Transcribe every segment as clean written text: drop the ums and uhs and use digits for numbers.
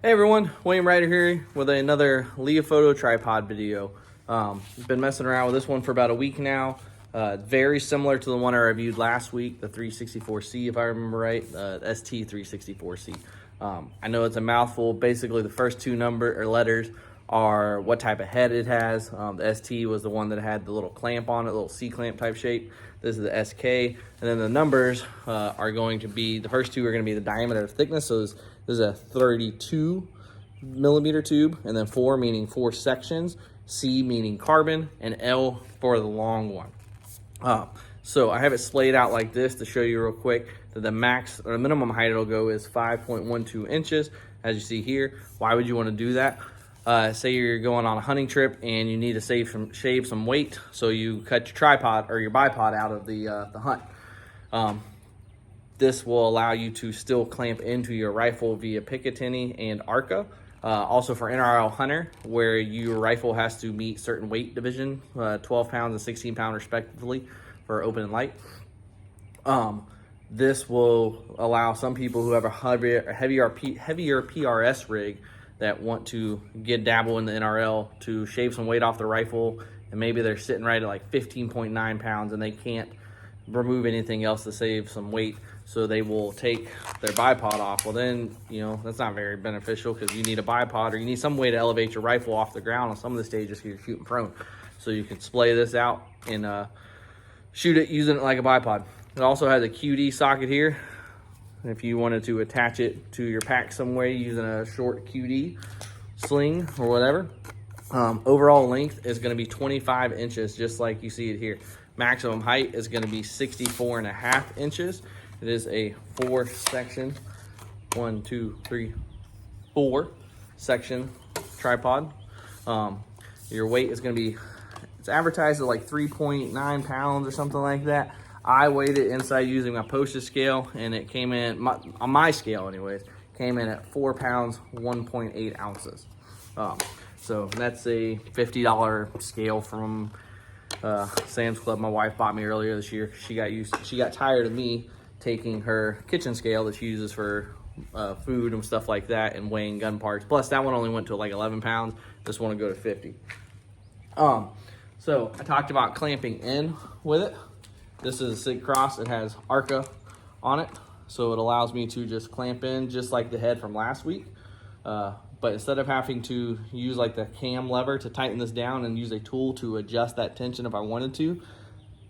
Hey everyone, Wayne Ryder here with another Leofoto tripod video. Been messing around with this one for about a week now. Very similar to the one I reviewed last week, the 364C if I remember right, ST-324C. I know it's a mouthful. Basically the first two letters are what type of head it has. The ST was the one that had the little clamp on it, little C-clamp type shape. This is the SK, and then the numbers are going to be, the first two are going to be the diameter of thickness. So this is a 32 millimeter tube, and then 4 meaning 4 sections, C meaning carbon, and L for the long one. So I have it splayed out like this to show you real quick that the max or the minimum height it'll go is 5.12 inches, as you see here. Why would you want to do that? Say you're going on a hunting trip and you need to shave some weight, so you cut your tripod or your bipod out of the hunt. This will allow you to still clamp into your rifle via Picatinny and Arca. Also for NRL hunter, where your rifle has to meet certain weight division, 12 pounds and 16 pounds respectively for open and light. This will allow some people who have a heavier PRS rig that want to dabble in the NRL to shave some weight off the rifle, and maybe they're sitting right at like 15.9 pounds and they can't remove anything else to save some weight, so they will take their bipod off. Well then, that's not very beneficial, because you need a bipod or you need some way to elevate your rifle off the ground on some of the stages because you're shooting prone. So you can splay this out and shoot it using it like a bipod. It also has a QD socket here if you wanted to attach it to your pack some way using a short QD sling or whatever. Overall length is going to be 25 inches, just like you see it here. Maximum height is going to be 64.5 inches. It is a 4 section tripod. Your weight is going to be, it's advertised at like 3.9 pounds or something like that. I weighed it inside using my postage scale, and it came in, on my scale anyways, came in at 4 pounds, 1.8 ounces. So that's a $50 scale from Sam's Club. My wife bought me earlier this year. She got tired of me taking her kitchen scale that she uses for food and stuff like that and weighing gun parts. Plus that one only went to like 11 pounds. This one will go to 50. So I talked about clamping in with it. This is a SIG Cross. It has Arca on it, so it allows me to just clamp in just like the head from last week. But instead of having to use like the cam lever to tighten this down and use a tool to adjust that tension if I wanted to,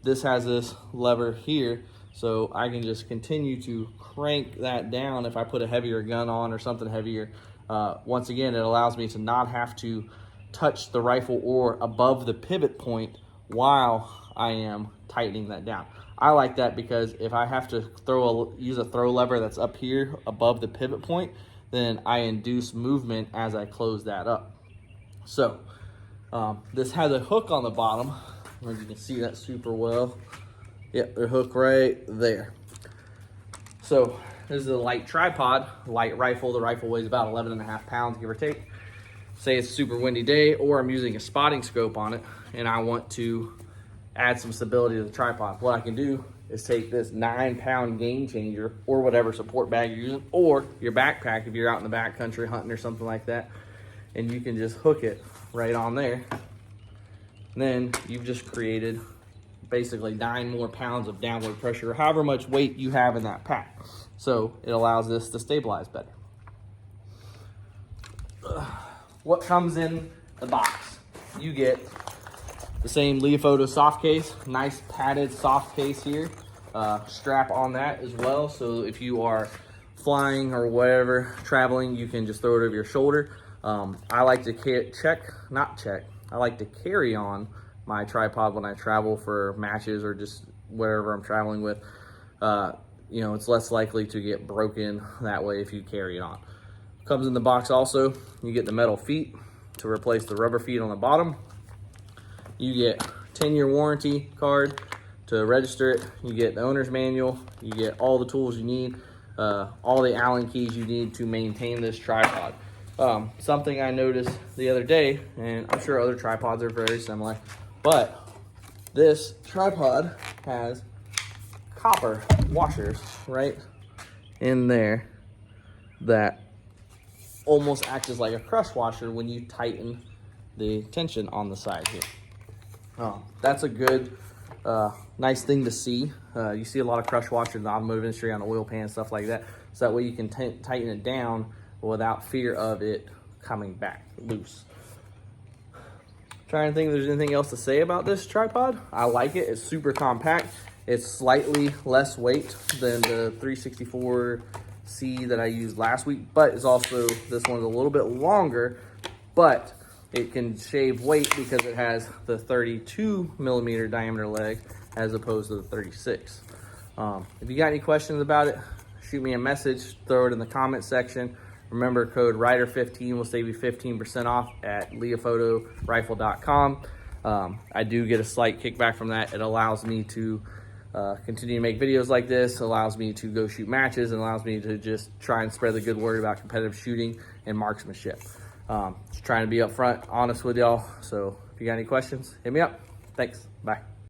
this has this lever here, so I can just continue to crank that down if I put a heavier gun on or something heavier. Once again, it allows me to not have to touch the rifle or above the pivot point while I am tightening that down. I like that because if I have to use a throw lever that's up here above the pivot point, then I induce movement as I close that up. So this has a hook on the bottom. I don't know if you can see that super well. Yep, the hook right there. So this is a light tripod, light rifle. The rifle weighs about 11.5 pounds, give or take. Say it's a super windy day, or I'm using a spotting scope on it and I want to add some stability to the tripod. What I can do is take this 9-pound game changer or whatever support bag you're using, or your backpack if you're out in the backcountry hunting or something like that, and you can just hook it right on there. And then you've just created basically 9 more pounds of downward pressure, or however much weight you have in that pack. So it allows this to stabilize better. What comes in the box? You get the same Leofoto soft case, nice padded soft case here. Strap on that as well, so if you are flying or whatever, traveling, you can just throw it over your shoulder. I like to I like to carry on my tripod when I travel for matches or just whatever I'm traveling with. It's less likely to get broken that way if you carry it on. Comes in the box also. You get the metal feet to replace the rubber feet on the bottom. You get 10-year warranty card to register it. You get the owner's manual. You get all the tools you need, all the Allen keys you need to maintain this tripod. Something I noticed the other day, and I'm sure other tripods are very similar, but this tripod has copper washers right in there that almost acts as like a crush washer when you tighten the tension on the side here. That's a good, nice thing to see. You see a lot of crush washers in the automotive industry on oil pan, stuff like that. So that way you can tighten it down without fear of it coming back loose. Trying to think if there's anything else to say about this tripod. I like it. It's super compact. It's slightly less weight than the 364C that I used last week, but it's also, this one's a little bit longer, but it can shave weight because it has the 32mm diameter leg as opposed to the 36. If you got any questions about it, shoot me a message, throw it in the comment section. Remember, code RIDER15 will save you 15% off at leofotorifle.com. I do get a slight kickback from that. It allows me to continue to make videos like this, allows me to go shoot matches, and allows me to just try and spread the good word about competitive shooting and marksmanship. Just trying to be upfront, honest with y'all. So if you got any questions, hit me up. Thanks. Bye.